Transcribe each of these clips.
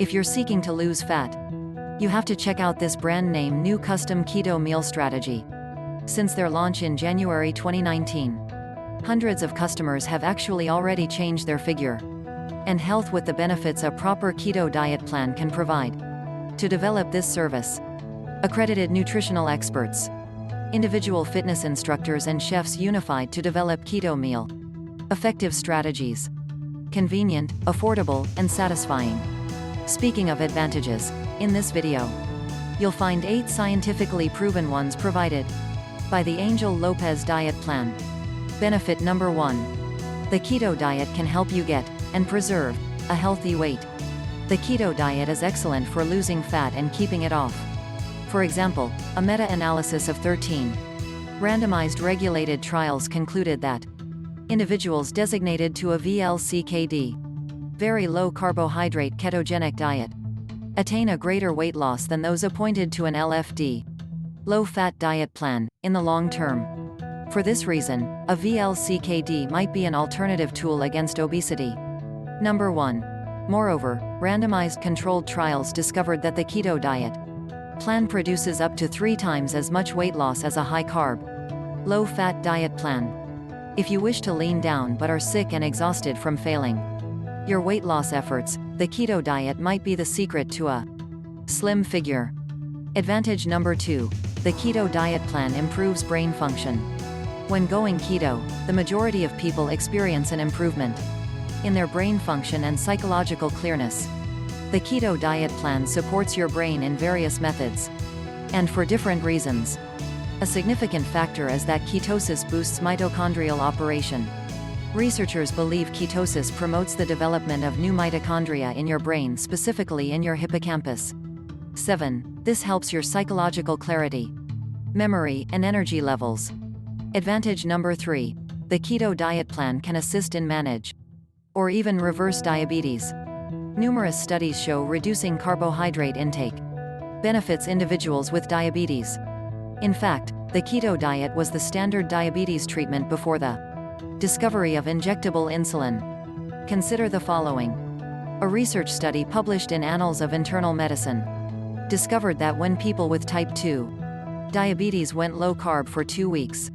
If you're seeking to lose fat, you have to check out this brand name new custom keto meal strategy. Since their launch in January 2019, hundreds of customers have actually already changed their figure and health with the benefits a proper keto diet plan can provide. To develop this service, accredited nutritional experts, individual fitness instructors and chefs unified to develop keto meal effective strategies. Convenient, affordable, and satisfying. Speaking of advantages, in this video, you'll find 8 scientifically proven ones provided by the Angel Lopez diet plan. Benefit number 1. The keto diet can help you get and preserve a healthy weight. The keto diet is excellent for losing fat and keeping it off. For example, a meta-analysis of 13 randomized regulated trials concluded that individuals designated to a VLCKD, very low carbohydrate ketogenic diet, attain a greater weight loss than those appointed to an LFD, low-fat diet plan, in the long term. For this reason, a VLCKD might be an alternative tool against obesity. Number 1. Moreover, randomized controlled trials discovered that the keto diet plan produces up to 3 times as much weight loss as a high-carb, low-fat diet plan. If you wish to lean down but are sick and exhausted from failing your weight loss efforts, the keto diet might be the secret to a slim figure. Advantage number 2. The keto diet plan improves brain function. When going keto, the majority of people experience an improvement in their brain function and psychological clearness. The keto diet plan supports your brain in various methods, and for different reasons. A significant factor is that ketosis boosts mitochondrial operation. Researchers believe ketosis promotes the development of new mitochondria in your brain, specifically in your hippocampus. 7. This helps your psychological clarity, memory, and energy levels. Advantage number 3. The keto diet plan can assist in manage or even reverse diabetes. Numerous studies show reducing carbohydrate intake benefits individuals with diabetes. In fact, the keto diet was the standard diabetes treatment before the discovery of injectable insulin. Consider the following. A research study published in Annals of Internal Medicine discovered that when people with type 2 diabetes went low-carb for 2 weeks,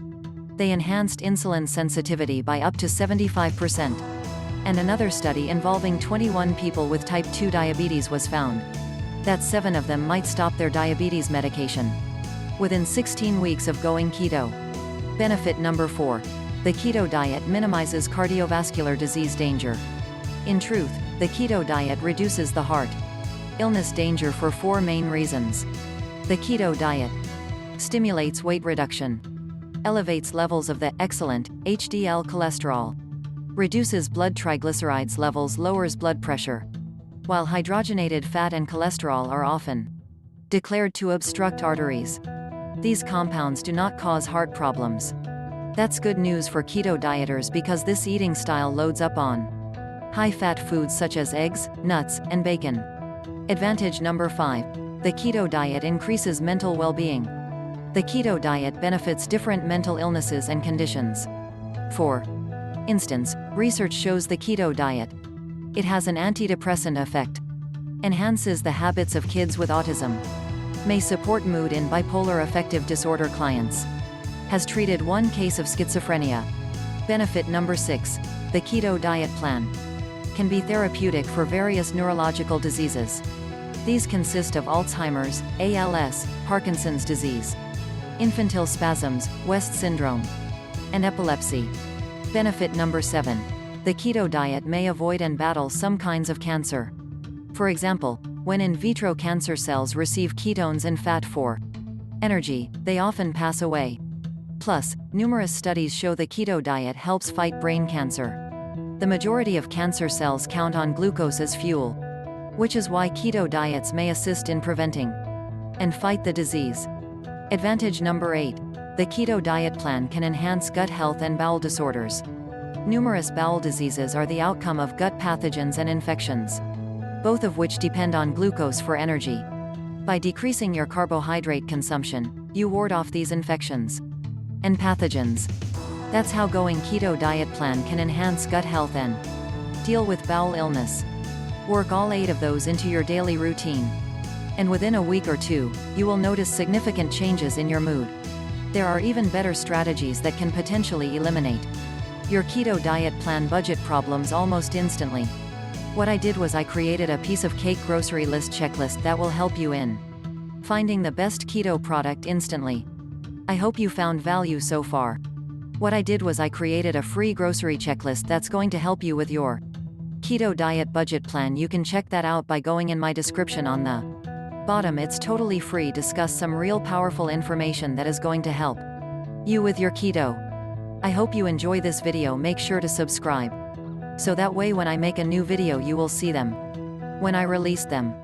they enhanced insulin sensitivity by up to 75%. And another study involving 21 people with type 2 diabetes was found that 7 of them might stop their diabetes medication within 16 weeks of going keto. Benefit number 4. The keto diet minimizes cardiovascular disease danger. In truth, the keto diet reduces the heart illness danger for 4 main reasons. The keto diet stimulates weight reduction, elevates levels of the excellent HDL cholesterol, reduces blood triglycerides levels, lowers blood pressure, while hydrogenated fat and cholesterol are often declared to obstruct arteries. These compounds do not cause heart problems. That's good news for keto dieters because this eating style loads up on high-fat foods such as eggs, nuts, and bacon. Advantage number 5. The keto diet increases mental well-being. The keto diet benefits different mental illnesses and conditions. For instance, research shows the keto diet, it has an antidepressant effect, enhances the habits of kids with autism, may support mood in bipolar affective disorder clients, has treated 1 case of schizophrenia. Benefit number 6. The keto diet plan can be therapeutic for various neurological diseases. These consist of Alzheimer's, ALS, Parkinson's disease, infantile spasms, West syndrome, and epilepsy. Benefit number 7. The keto diet may avoid and battle some kinds of cancer. For example, when in vitro cancer cells receive ketones and fat for energy, they often pass away. Plus, numerous studies show the keto diet helps fight brain cancer. The majority of cancer cells count on glucose as fuel, which is why keto diets may assist in preventing and fight the disease. Advantage number 8. The keto diet plan can enhance gut health and bowel disorders. Numerous bowel diseases are the outcome of gut pathogens and infections, both of which depend on glucose for energy. By decreasing your carbohydrate consumption, you ward off these infections and pathogens. That's how going keto diet plan can enhance gut health and deal with bowel illness. Work all 8 of those into your daily routine. And within a week or 2, you will notice significant changes in your mood. There are even better strategies that can potentially eliminate your keto diet plan budget problems almost instantly. What I did was I created a piece of cake grocery list checklist that will help you in finding the best keto product instantly. I hope you found value so far. What I did was I created a free grocery checklist that's going to help you with your keto diet budget plan. You can check that out by going in my description on the bottom. It's totally free. Discuss some real powerful information that is going to help you with your keto. I hope you enjoy this video. Make sure to subscribe, so that way when I make a new video you will see them when I release them.